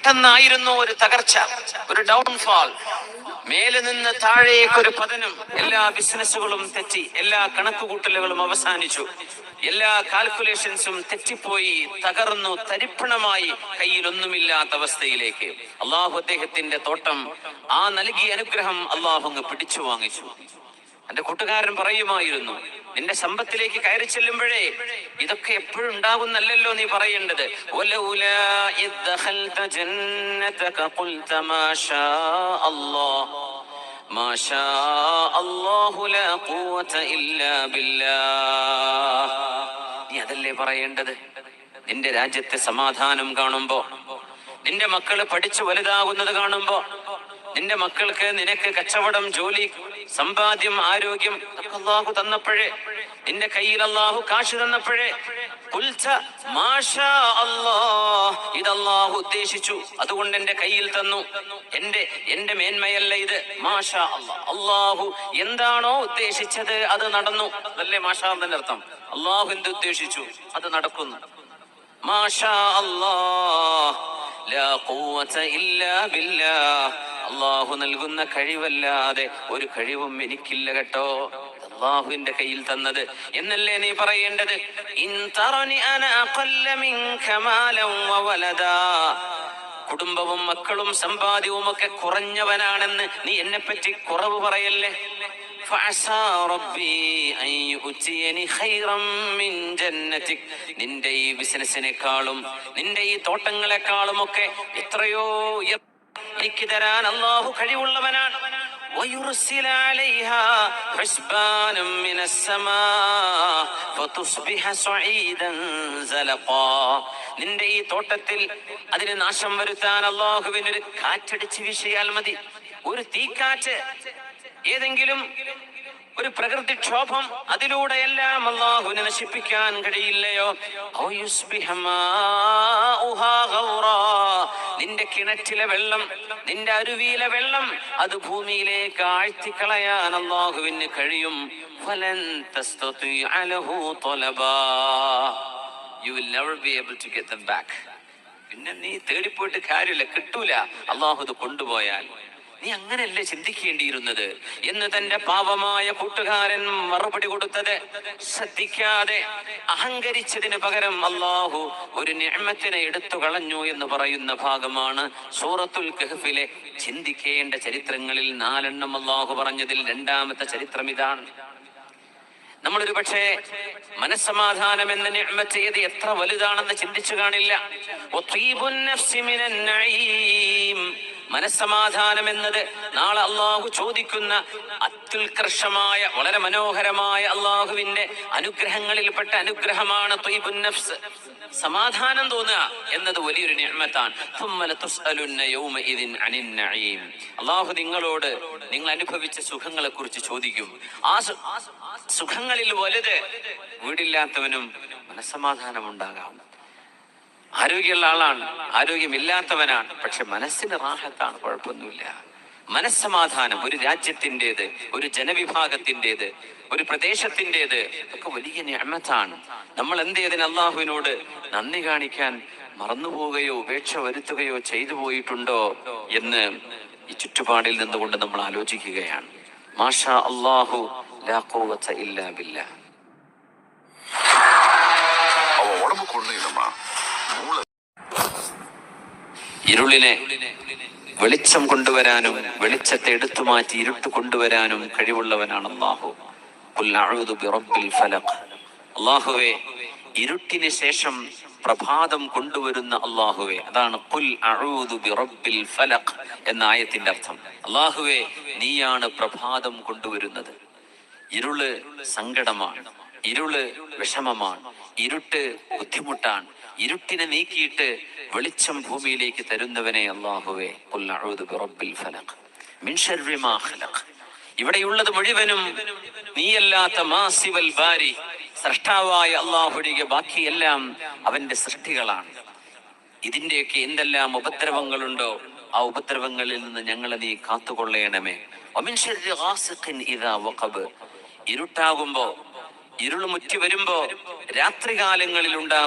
പെട്ടെന്നായിരുന്നു ഒരു തകർച്ച, ഒരു ഡൗൺഫാൾ, മേലെ നിന്ന് താഴേക്കൊരു പതനം. എല്ലാ ബിസിനസ്സുകളും തെറ്റി, എല്ലാ കണക്കുകൂട്ടലുകളും അവസാനിച്ചു, എല്ലാ കാൽക്കുലേഷൻസും തെറ്റിപ്പോയി, തകർന്നു, തരിപ്പണമായി, കയ്യിലൊന്നുമില്ലാത്ത അവസ്ഥയിലേക്ക്. അള്ളാഹു അദ്ദേഹത്തിന്റെ തോട്ടം, ആ നൽകിയ അനുഗ്രഹം അള്ളാഹു അങ്ങ് പിടിച്ചു വാങ്ങിച്ചു. എന്റെ കൂട്ടുകാരൻ പറയുമായിരുന്നു, നിന്റെ സമ്പത്തിലേക്ക് കയറി ചെല്ലുമ്പോഴേ ഇതൊക്കെ എപ്പോഴും ഉണ്ടാകുന്നല്ലോ നീ പറയേണ്ടത്. നീ അതല്ലേ പറയേണ്ടത്. നിന്റെ രാജ്യത്തെ സമാധാനം കാണുമ്പോ, നിന്റെ മക്കള് പഠിച്ചു വലുതാകുന്നത് കാണുമ്പോ, നിന്റെ മക്കൾക്ക് നിനക്ക് കച്ചവടം, ജോലി, സമ്പാദ്യം, ആരോഗ്യം ഒക്കെ അല്ലാഹു തന്നപ്പോഴേ, നിന്റെ കയ്യിൽ അല്ലാഹു കാശ് തന്നപ്പോഴേ ഇത് അല്ലാഹു ഉദ്ദേശിച്ചു, അതുകൊണ്ട് എന്റെ കയ്യിൽ തന്നു, എന്റെ മേന്മയല്ല ഇത്. മാഷാ അല്ലാഹ്, അല്ലാഹു എന്താണോ ഉദ്ദേശിച്ചത് അത് നടന്നു. അതല്ലേ മാഷാ എന്നതിന്റെ അർത്ഥം. അല്ലാഹു എന്ത് ഉദ്ദേശിച്ചു അത് നടക്കുന്നു. മാഷാ അല്ലാഹ് ലാ ഖുവത ഇല്ലാ ബില്ലാഹ്. അല്ലാഹു നൽകുന്ന കഴിവല്ലാതെ ഒരു കഴിവും എനിക്കില്ല കേട്ടോ, അല്ലാഹുവിന്റെ കയ്യിൽ തന്നത് എന്നല്ലേ നീ പറയേണ്ടത്. ഇൻ തറനി അന അഖല്ല മിൻക മാലൻ വവലദാ. കുടുംബവും മക്കളും സമ്പാദ്യവും ഒക്കെ കുറഞ്ഞവനാണെന്ന് നീ എന്നെ പറ്റി കുറവ് പറയല്ലേ. നിന്റെ ഈ ബിസിനസിനേക്കാളും നിന്റെ ഈ തോട്ടങ്ങളെക്കാളും ഒക്കെ എത്രയോ എനിക്ക് തരാൻ അല്ലാഹു കഴിവുള്ളവനാണ്. നിന്റെ ഈ തോട്ടത്തിൽ അതിന് നാശം വരുത്താൻ അല്ലാഹുവിനൊരു കാറ്റടിച്ച് വീശിയാൽ മതി. ഒരു തീക്കാറ്റ്, ഏതെങ്കിലും ഒരു പ്രകൃതിക്ഷോഭം, അതിലൂടെയെല്ലാം അല്ലാഹുവിനെ നശിപ്പിക്കാൻ കഴിയില്ലയോ. നിന്റെ കിണറ്റിലെ വെള്ളം, നിന്റെ അരുവിയിലെ വെള്ളം അത് ഭൂമിയിലേക്ക് ആഴ്ത്തിക്കളയാൻ അല്ലാഹുവിന് കഴിയും. You will never be able to get them back. പിന്നെ നീ തേടിപ്പോയിട്ട് കാര്യമില്ല, കിട്ടൂല. അല്ലാഹു ഇത് കൊണ്ടുപോയാൽ നീ അങ്ങനെയല്ലേ ചിന്തിക്കേണ്ടിയിരുന്നത് എന്ന് തന്റെ പാവമായ കൂട്ടുകാരൻ മറുപടി കൊടുത്തത് ശ്രദ്ധിക്കാതെ അഹങ്കരിച്ചതിന് പകരം അല്ലാഹു ഒരു നിഅമത്തിനെ എടുത്തു കളഞ്ഞു എന്ന് പറയുന്ന ഭാഗമാണ് സൂറത്തുൽ കഹ്ഫിലെ ചിന്തിക്കേണ്ട ചരിത്രങ്ങളിൽ 4 അല്ലാഹു പറഞ്ഞതിൽ 2ാമത്തെ ചരിത്രം ഇതാണ്. നമ്മളൊരു പക്ഷേ മനസ്സമാധാനം എന്ന നിഅമത്ത് ഏത് എത്ര വലുതാണെന്ന് ചിന്തിച്ചു കാണില്ല. മനസ്സമാധാനം എന്നത് നാളെ അല്ലാഹു ചോദിക്കുന്ന അത്യുത്കർഷമായ, വളരെ മനോഹരമായ അല്ലാഹുവിന്റെ അനുഗ്രഹങ്ങളിൽപ്പെട്ട അനുഗ്രഹമാണ് ത്വയ്ബുൻ നഫ്സ്. സമാധാനം തോന്നുക എന്നത് വലിയൊരു നിഅമത്താണ്. അല്ലാഹു നിങ്ങളോട് നിങ്ങൾ അനുഭവിച്ച സുഖങ്ങളെ കുറിച്ച് ചോദിക്കും. ആ സുഖങ്ങളിൽ വലുത് വീടില്ലാത്തവനും മനസ്സമാധാനം ഉണ്ടാകാം. ആരോഗ്യമുള്ള ആളാണ്, ആരോഗ്യമില്ലാത്തവനാണ്, പക്ഷെ മനസ്സിന് റാഹത്താണ്, കുഴപ്പമൊന്നുമില്ല. മനസ്സമാധാനം ഒരു രാജ്യത്തിൻ്റെത്, ഒരു ജനവിഭാഗത്തിൻ്റെത്, ഒരു പ്രദേശത്തിൻ്റെത് ഒക്കെ വലിയ നിഅമത്താണ്. നമ്മൾ എന്തേതിന് അല്ലാഹുവിനോട് നന്ദി കാണിക്കാൻ മറന്നുപോവുകയോ ഉപേക്ഷ വരുത്തുകയോ ചെയ്തു പോയിട്ടുണ്ടോ എന്ന് ഈ ചുറ്റുപാടിൽ നിന്നുകൊണ്ട് നമ്മൾ ആലോചിക്കുകയാണ്. മാഷാ അല്ലാഹു ലാ ഖുവത ഇല്ലാ ബില്ലാഹ്. ഇരുളിനെ വെളിച്ചം കൊണ്ടുവരാനും വെളിച്ചത്തെ എടുത്തുമാറ്റി ഇരുട്ട് കൊണ്ടുവരാനും കഴിവുള്ളവനാണ് അല്ലാഹു. ഖുൽ അഊദു ബിറബ്ബിൽ ഫലഖ്. അല്ലാഹുവേ, ഇരുട്ടിന് ശേഷം പ്രഭാതം കൊണ്ടുവരുന്ന അല്ലാഹുവേ, അതാണ് ഖുൽ അഊദു ബിറബ്ബിൽ ഫലഖ് എന്ന ആയത്തിന്റെ അർത്ഥം. അല്ലാഹുവേ, നീയാണ് പ്രഭാതം കൊണ്ടുവരുന്നത്. ഇരുള് സങ്കടമാണ്, ഇരുള് വിഷമമാണ്, ഇരുട്ട് ബുദ്ധിമുട്ടാണ്. ഇരുട്ടിനെ നീക്കിയിട്ട് വെളിച്ചം ഭൂമിയിലേക്ക് തരുന്നവനെ അല്ലാഹുവേ, ഖുൽ അഊദു ബിറബ്ബിൽ ഫലഖ് മിൻ ശർരി മാ ഖലഖ്. ഇവിടെയുള്ളത് മുഴുവനും നീയല്ലാത്ത മാസിവൽ ബാരി, സൃഷ്ടാവായ അല്ലാഹുവിന്റെ ബാക്കിയെല്ലാം അവന്റെ സൃഷ്ടികളാണ്. ഇതിന്റെയൊക്കെ എന്തെല്ലാം ഉപദ്രവങ്ങളുണ്ടോ ആ ഉപദ്രവങ്ങളിൽ നിന്ന് ഞങ്ങളെ നീ കാത്തുകൊള്ളണമേ. വമിൻ ശർരി ഗാസിഖിൻ ഇദാ വഖബ്. ഇരുട്ടാകുമ്പോ, ഇരുൾ മുറ്റി വരുമ്പോ, രാത്രികാലങ്ങളിൽ ഉണ്ടാകുന്ന